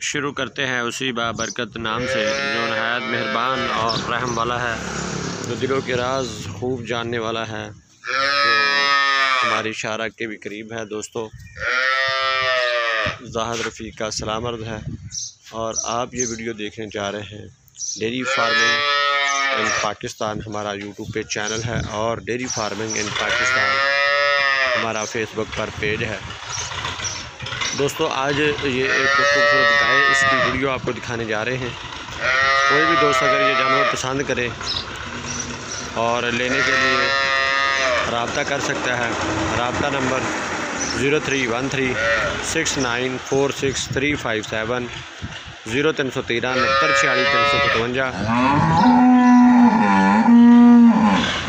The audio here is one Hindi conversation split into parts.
शुरू करते हैं उसी बाबरकत नाम से जो नहायत मेहरबान और रहम वाला है, जो दिलों के राज खूब जानने वाला है, जो हमारी शारा के भी करीब है। दोस्तों, ज़ाहिद रफ़ीक का सलाम अर्ज़ है और आप ये वीडियो देखने जा रहे हैं डेयरी फार्मिंग इन पाकिस्तान। हमारा यूट्यूब पे चैनल है और डेयरी फार्मिंग इन पाकिस्तान हमारा फेसबुक पर पेज है। दोस्तों, आज ये एक खूबसूरत गाय इसकी वीडियो आपको दिखाने जा रहे हैं। कोई भी दोस्त अगर ये जानवर पसंद करे और लेने के लिए रब्ता कर सकता है। रब्ता नंबर 03136946 357 0313 6946 357।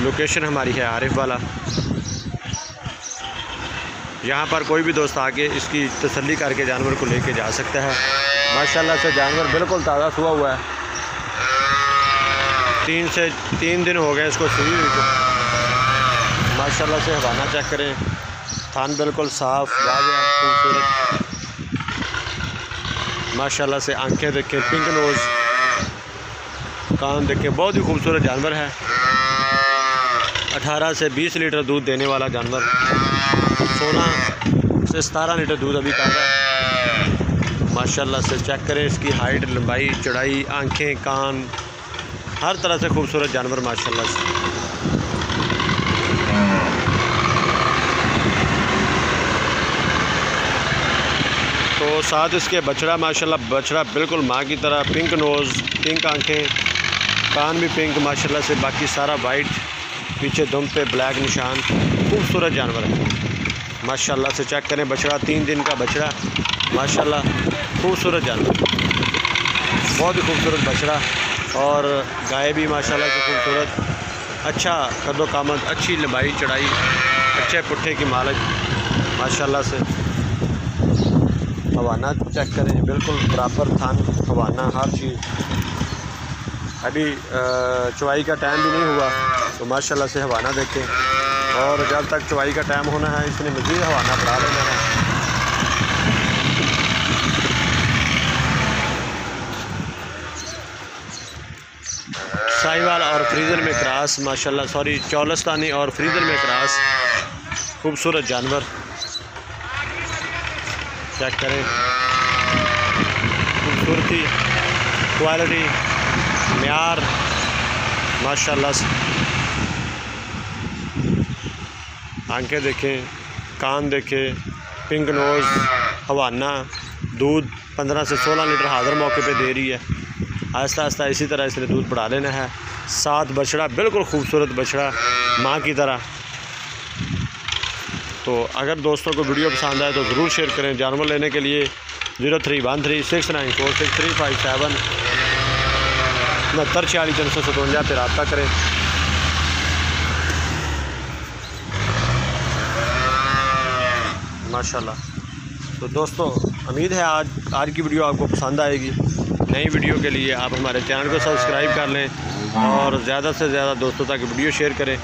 लोकेशन हमारी है आरिफ वाला। यहाँ पर कोई भी दोस्त आके इसकी तसल्ली करके जानवर को लेके जा सकता है। माशाल्लाह से जानवर बिल्कुल ताज़ा सुआ हुआ है। 3 दिन हो गए इसको सुई हुई को। माशाल्लाह से हवाना चेक करें, थान बिल्कुल साफ़ वाज़ेह खूबसूरत। माशाल्लाह से आंखें देखें, पिंक नोज़, कान देखें, बहुत ही खूबसूरत जानवर है। 18 से 20 लीटर दूध देने वाला जानवर, 16 से 17 लीटर दूध अभी ताज़ा। माशाल्लाह से चेक करें इसकी हाइट, लंबाई, चौड़ाई, आंखें, कान, हर तरह से खूबसूरत जानवर माशाल्लाह से। तो साथ इसके बछड़ा, माशाल्लाह बछड़ा बिल्कुल माँ की तरह, पिंक नोज़, पिंक आंखें, कान भी पिंक माशाल्लाह से, बाकी सारा वाइट, पीछे दुम पे ब्लैक निशान, खूबसूरत जानवर है माशाल्लाह से। चेक करें बछड़ा, 3 दिन का बछड़ा, माशाल्लाह खूबसूरत जानवर, बहुत ही खूबसूरत बछड़ा। और गाय भी माशाल्लाह से खूबसूरत, अच्छा कदो कामत, अच्छी लंबाई चौड़ाई, अच्छे पुट्ठे की मालिक माशाल्लाह से। हवाना चेक करें, बिल्कुल बराबर थान, हवाना, हर चीज़। अभी चवाई का टाइम भी नहीं हुआ तो माशाल्लाह से हवाना देखें। और जब तक चवाई का टाइम होना है इसने मज़ीद हवाना बढ़ा लेना है। साहिवाल और फ्रीज़र में क्रॉस, माशाल्लाह, सॉरी चौलस्तानी और फ्रीज़र में क्रॉस, खूबसूरत जानवर। चेक करें खूबसूरती, क्वालिटी, म्यार माशाल्लाह से। आंखें देखें, कान देखें, पिंक नोज़, हवाना, दूध 15 से 16 लीटर हाज़िर मौके पे दे रही है। आहिस्ता आहिस्ता इसी तरह इसने दूध बढ़ा लेना है। 7 बछड़ा, बिल्कुल खूबसूरत बछड़ा, माँ की तरह। तो अगर दोस्तों को वीडियो पसंद आए तो ज़रूर शेयर करें। जानवर लेने के लिए 03136946 357 6946 357 पर रब्ता करें। माशाल्लाह। तो दोस्तों, उम्मीद है आज की वीडियो आपको पसंद आएगी। नई वीडियो के लिए आप हमारे चैनल को सब्सक्राइब कर लें और ज़्यादा से ज़्यादा दोस्तों तक वीडियो शेयर करें।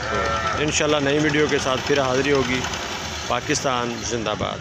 तो इंशाल्लाह नई वीडियो के साथ फिर हाज़िरी होगी। पाकिस्तान जिंदाबाद।